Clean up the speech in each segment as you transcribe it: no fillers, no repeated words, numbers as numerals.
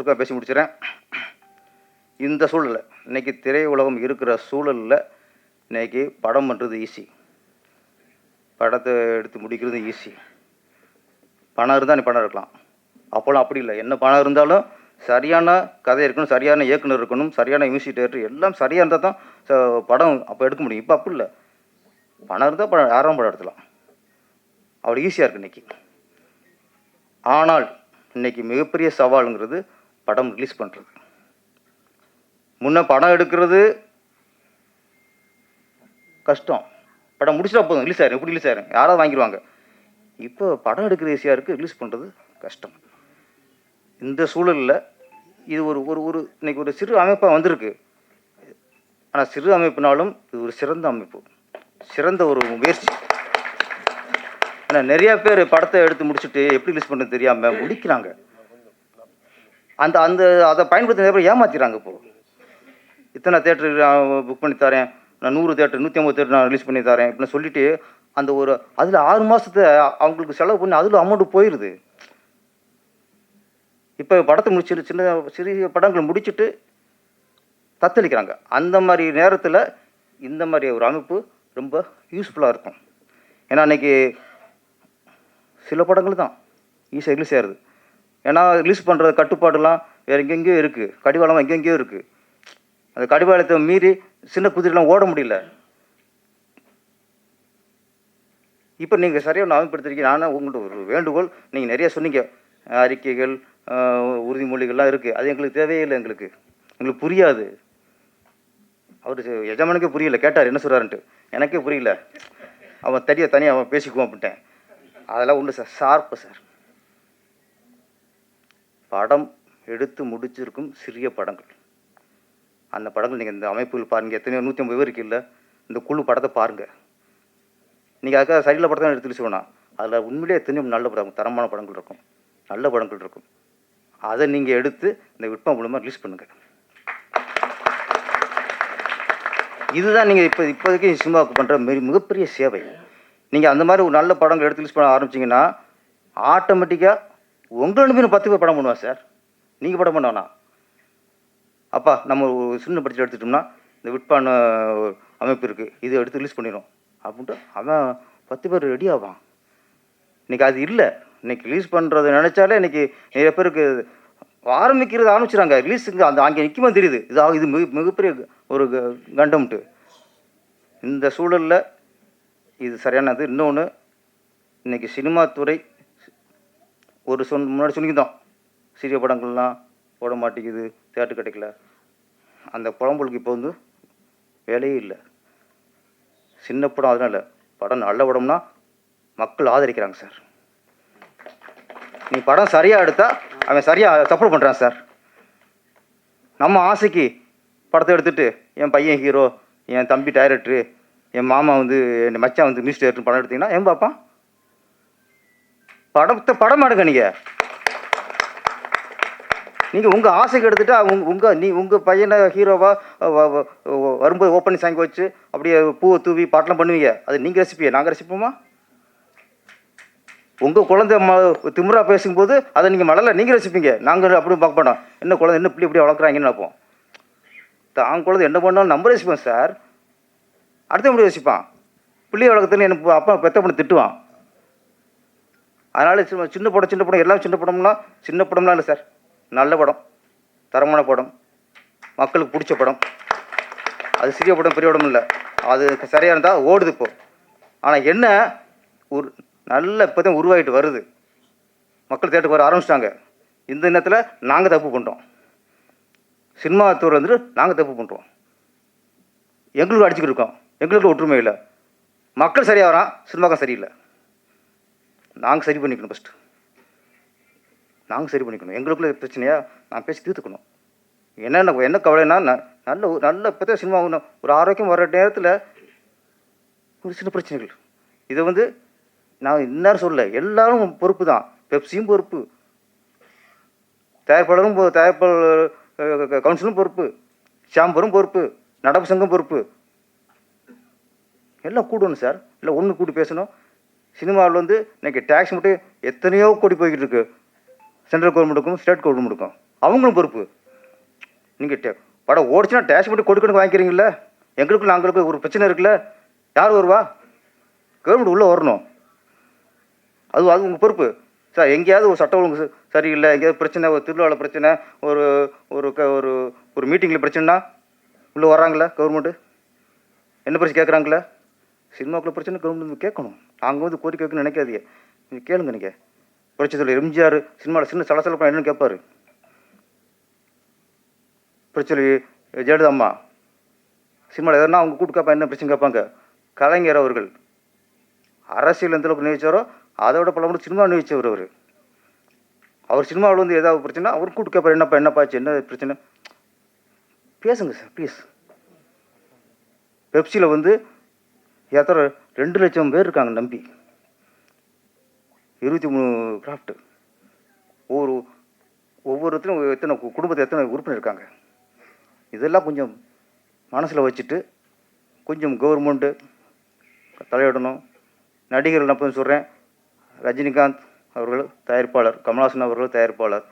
சுருக்கமாக பேசி முடிச்சிடறேன். இந்த சூழலில் இன்றைக்கி திரையுலகம் இருக்கிற சூழலில் இன்றைக்கி படம் பண்ணுறது ஈஸி, படத்தை எடுத்து முடிக்கிறது ஈஸி. பணம் இருந்தால் நீ படம் எடுக்கலாம். அப்போலாம் அப்படி இல்லை. என்ன பணம் இருந்தாலும் சரியான கதை இருக்கணும், சரியான இயக்குனர் இருக்கணும், சரியான மியூசிக் டைரக்டர் எல்லாம் சரியாக இருந்தால் தான் படம் அப்போ எடுக்க முடியும். இப்போ அப்படி இல்லை. பணம் இருந்தால் படம் யாரும் படம் எடுத்துலாம். அவ்வளோ ஈஸியாக இருக்குது இன்றைக்கி. ஆனால் இன்றைக்கி மிகப்பெரிய சவாலுங்கிறது படம் ரிலீஸ் பண்ணுறது. முன்ன படம் எடுக்கிறது கஷ்டம், படம் முடிச்சுட்டா போதும், ரிலீஸ் ஆயிரும். எப்படி ரிலீஸ் ஆயிரும், யாராவது வாங்கிடுவாங்க. இப்போ படம் எடுக்கிறது ஈஸியாக இருக்குது, ரிலீஸ் பண்ணுறது கஷ்டம். இந்த சூழலில் இது ஒரு ஒரு ஒரு இன்னைக்கு ஒரு சிறு அமைப்பாக வந்திருக்கு. ஆனால் சிறு அமைப்புனாலும் இது ஒரு சிறந்த அமைப்பு, சிறந்த ஒரு முயற்சி. ஏன்னா நிறையா பேர் படத்தை எடுத்து முடிச்சுட்டு எப்படி ரிலீஸ் பண்ணுறது தெரியாமல் முடிக்கிறாங்க. அந்த அந்த அதை பயன்படுத்தி நிறைய பேர் ஏமாற்றிடுறாங்க. இப்போது இத்தனை தேட்டர் புக் பண்ணி தரேன், நான் 100 தேட்டர் 150 தேட்டர் நான் ரிலீஸ் பண்ணி தரேன் இப்படின்னு சொல்லிவிட்டு அந்த ஒரு அதில் 6 மாதத்தை அவங்களுக்கு செலவு பண்ணி அதில் அமௌண்ட்டு போயிடுது. இப்போ படத்தை முடிச்சுட்டு சிறிய படங்களை முடிச்சுட்டு தத்தளிக்கிறாங்க. அந்த மாதிரி நேரத்தில் இந்த மாதிரி ஒரு அமைப்பு ரொம்ப யூஸ்ஃபுல்லாக இருக்கும். ஏன்னா அன்றைக்கி சில படங்கள் தான் ஈஸியாக ரிலீஸ் ஆகிடுது. ஏன்னா ரிலீஸ் பண்ணுற கட்டுப்பாடுலாம் வேறு எங்கெங்கேயோ இருக்குது, கடிவாளமாக எங்கெங்கேயோ இருக்குது. அந்த கடிவாளத்தை மீறி சின்ன குதிரைலாம் ஓட முடியல. இப்போ நீங்கள் சரியாக ஒன்று அமைப்படுத்திருக்கீங்க. ஆனால் உங்கள்கிட்ட ஒரு வேண்டுகோள், நீங்கள் நிறைய சொன்னீங்க, அறிக்கைகள் உறுதிமொழிகள்லாம் இருக்குது, அது எங்களுக்கு தேவையில்லை. எங்களுக்கு புரியாது. அவர் எஜமானுக்கே புரியல, கேட்டார் என்ன சொல்கிறாருன்ட்டு, எனக்கே புரியல. அவன் தனியாக அவன் பேசிக்குவான் அப்படின்ட்டேன். அதெல்லாம் ஒன்று சார், ஷார்ப்பு சார். படம் எடுத்து முடிச்சிருக்கும் சிறிய படங்கள், அந்த படங்கள் நீங்கள் இந்த அமைப்புகள் பாருங்கள். எத்தனையோ 150 பேர் இருக்குல்ல, இந்த குழு படத்தை பாருங்கள். நீங்கள் அதுக்காக சரியில்லை படத்தை தான் எடுத்து வேணாம். அதில் உண்மையிலே எத்தனையோ நல்ல படம், தரமான படங்கள் இருக்கும், நல்ல படங்கள் இருக்கும். அதை நீங்கள் எடுத்து இந்த விற்பனை மூலமாக ரிலீஸ் பண்ணுங்கள். இதுதான் நீங்கள் இப்போதைக்கு சினிமாவுக்கு பண்ணுற மிகப்பெரிய சேவை. நீங்கள் அந்த மாதிரி ஒரு நல்ல படங்கள் எடுத்து ரிலீஸ் பண்ண ஆரம்பிச்சிங்கன்னா ஆட்டோமேட்டிக்காக உங்களை நம்பி 10 பேர் படம் பண்ணுவான் சார். நீங்கள் படம் பண்ண அப்பா நம்ம ஒரு சின்ன பட்ஜெட் எடுத்துட்டோம்னா இந்த விற்பான அமைப்பு இருக்குது, இது எடுத்து ரிலீஸ் பண்ணிடும் அப்படின்ட்டு அவன் 10 பேர் ரெடி ஆவான். இன்றைக்கி அது இல்லை. இன்றைக்கி ரிலீஸ் பண்ணுறது நினச்சாலே இன்றைக்கி நிறைய பேருக்கு ஆரம்பிச்சிடறாங்க. ரிலீஸுக்கு அந்த அங்கே நிற்குமா தெரியுது, இது மிகப்பெரிய ஒரு கண்டம்ட்டு. இந்த சூழலில் இது சரியானது. இன்னொன்று, இன்றைக்கி சினிமா துறை ஒரு முன்னாடி சொல்லிக்கிட்டோம், சிறிய படங்கள்லாம் போட மாட்டேங்குது, தேட்டர் கிடைக்கல. அந்த புலம்பலுக்கு இப்போ வேலையே இல்லை. சின்ன படம் அதனால படம் நல்ல படம்னா மக்கள் ஆதரிக்கிறாங்க சார். நீ படம் சரியாக எடுத்தால் அவன் சரியாக சப்போர்ட் பண்ணுறான் சார். நம்ம ஆசைக்கு படத்தை எடுத்துகிட்டு என் பையன் ஹீரோ, என் தம்பி டைரக்டரு, என் மாமா என் மச்சான் மியூசிக் டைரக்டர் படம் எடுத்தீங்கன்னா ஏன் பார்ப்பான்? படம் எடுங்க. நீங்கள் உங்கள் ஆசைக்கு எடுத்துகிட்டு உங்கள் பையனை ஹீரோவாக வரும்போது ஓப்பனிங் சாங் வச்சு அப்படியே பூவை தூவி பாட்டெலாம் பண்ணுவீங்க. அது நீங்கள் ரசிப்பீங்க, நாங்கள் ரசிப்போமா? உங்கள் குழந்தை திமுறா பேசும்போது அதை நீங்கள் மழலை நீங்கள் ரசிப்பீங்க, நாங்கள் அப்படி பார்க்க மாட்டோம். என்ன குழந்தை என்ன பிள்ளை இப்படி வளர்க்குறாங்கன்னு நினைப்போம். தான் குழந்தை என்ன பண்ணாலும் நம்ம ரசிப்போம் சார். அடுத்த முடி ரசிப்பான். பிள்ளை வளர்க்கத்துல எனக்கு அப்பா பெத்த பண்ணி திட்டுவான். அதனால் சின்ன படம் எல்லாம் சின்ன படம்லாம் இல்லை சார். நல்ல படம், தரமான படம், மக்களுக்கு பிடிச்ச படம். அது சிறிய படம் பெரிய படம் இல்லை, அது சரியாக இருந்தால் ஓடுது இப்போது. ஆனால் என்ன ஒரு நல்ல இப்போ தான் உருவாகிட்டு வருது, மக்கள் தேட்டருக்கு வர ஆரம்பிச்சிட்டாங்க. இந்த நேரத்தில் நாங்கள் தப்பு பண்ணுறோம், சினிமா துறை நாங்கள் தப்பு பண்ணுறோம். எங்களுக்கு அடிச்சுக்கிட்டு இருக்கோம், எங்களுக்கு ஒற்றுமை இல்லை. மக்கள் சரியாக வரான், சினிமாக்கம் சரியில்லை. நாங்கள் சரி பண்ணிக்கணும். ஃபஸ்ட்டு நாங்கள் சரி பண்ணிக்கணும். எங்களுக்குள்ள பிரச்சனையாக நான் பேசி தீர்த்துக்கணும். என்ன கவலைன்னா, நல்ல இப்போ தான் சினிமா ஒரு ஆரோக்கியம் வர நேரத்தில் ஒரு சின்ன பிரச்சனைகள். இதை நான் இன்னாரும் சொல்ல, எல்லாரும் பொறுப்பு தான். பெப்சியும் பொறுப்பு, தயாரிப்பாளரும் கவுன்சிலும் பொறுப்பு, சாம்பரும் பொறுப்பு, நடப்பு சங்கம் பொறுப்பு. எல்லாம் கூடணும் சார். இல்லை ஒன்று கூட்டி பேசணும். சினிமாவில் இன்றைக்கி டேக்ஸ் மட்டும் எத்தனையோ கோடி போய்கிட்டு இருக்கு. சென்ட்ரல் கவர்மெண்ட்டுக்கும் ஸ்டேட் கவர்மெண்ட்டுக்கும். அவங்களும் பொறுப்பு. நீங்கள் படம் ஓடிச்சுன்னா டேஷ் மட்டும் கொடுக்கணும் வாங்கிக்கிறீங்கள, எங்களுக்கும் நாங்களுக்கு ஒரு பிரச்சனை இருக்குல்ல, யார் வருவா? கவர்மெண்ட் உள்ளே வரணும். அது உங்கள் பொறுப்பு சார். எங்கேயாவது ஒரு சட்டம் ஒழுங்கு சரியில்லை, எங்கேயாவது பிரச்சனை, ஒரு திருவிழாவில் பிரச்சனை, ஒரு ஒரு ஒரு ஒரு மீட்டிங்கில் பிரச்சனைனா உள்ளே வர்றாங்களா கவர்மெண்ட்டு? என்ன பிரச்சனை கேட்குறாங்களா? சினிமாக்குள்ள பிரச்சனை கவர்மெண்ட் கேட்கணும். நாங்கள் வந்து கோரிக்கை வைக்கணும்னு நினைக்காதீங்க, நீங்கள் கேளுங்க. நீங்கள் பிரச்சனை எம்ஜிஆர் சினிமாவில் சின்ன சலசலப்பா என்னன்னு கேட்பாரு. பிரச்சனை ஜெயலலிதா அம்மா சினிமாவில் எதனா அவங்க கூட்டு கேட்பா, என்ன பிரச்சனை கேட்பாங்க. கலைஞர் அவர்கள் அரசியல் எந்த அளவுக்கு நினைச்சாரோ அதை விட பல மணி சினிமா நினைச்சவர். அவர் சினிமாவில் வந்து ஏதாவது பிரச்சனை அவர் கூட்டு கேட்பார், என்னப்பாச்சு என்ன பிரச்சனை பேசுங்க சார் ப்ளீஸ். பெப்சியில் வந்து எத்தனை 2 லட்சம் பேர் இருக்காங்க நம்பி, 23 கிராஃப்ட், ஒவ்வொருத்தரும் எத்தனை குடும்பத்தில் எத்தனை உறுப்பினர் இருக்காங்க. இதெல்லாம் கொஞ்சம் மனசில் வச்சுட்டு கொஞ்சம் கவர்மெண்ட்டு தலையிடணும். நடிகர்கள் நான் போய் சொல்கிறேன், ரஜினிகாந்த் அவர்கள் தயாரிப்பாளர், கமல்ஹாசன் அவர்கள் தயாரிப்பாளர்,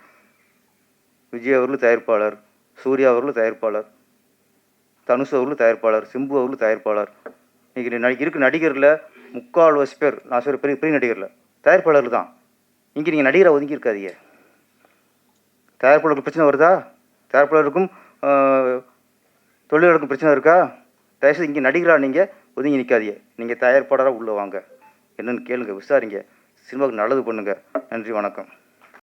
விஜய் அவர்கள் தயாரிப்பாளர், சூர்யா அவர்கள் தயாரிப்பாளர், தனுஷ் அவர்கள் தயாரிப்பாளர், சிம்பு அவர்கள் தயாரிப்பாளர். இன்றைக்கி இருக்க நடிகரில் 3/4 பேர் நான் சொல்கிற பெரிய நடிகரில் தயாரிப்பாளர்கள் தான். இங்கே நீங்கள் நடிகரை ஒதுங்கி இருக்காதீங்க. தயாரிப்பாளருக்கு பிரச்சனை வருதா? தயாரிப்பாளருக்கும் தொழிலாளருக்கும் பிரச்சனை இருக்கா? தயவுசெய்து இங்கே நடிகராக நீங்கள் ஒதுங்கி நிற்காதீங்க. நீங்கள் தயாரிப்பாளராக உள்ளே வாங்க, என்னென்னு கேளுங்க, விசாரிங்க, சினிமாவுக்கு நல்லது பண்ணுங்கள். நன்றி, வணக்கம்.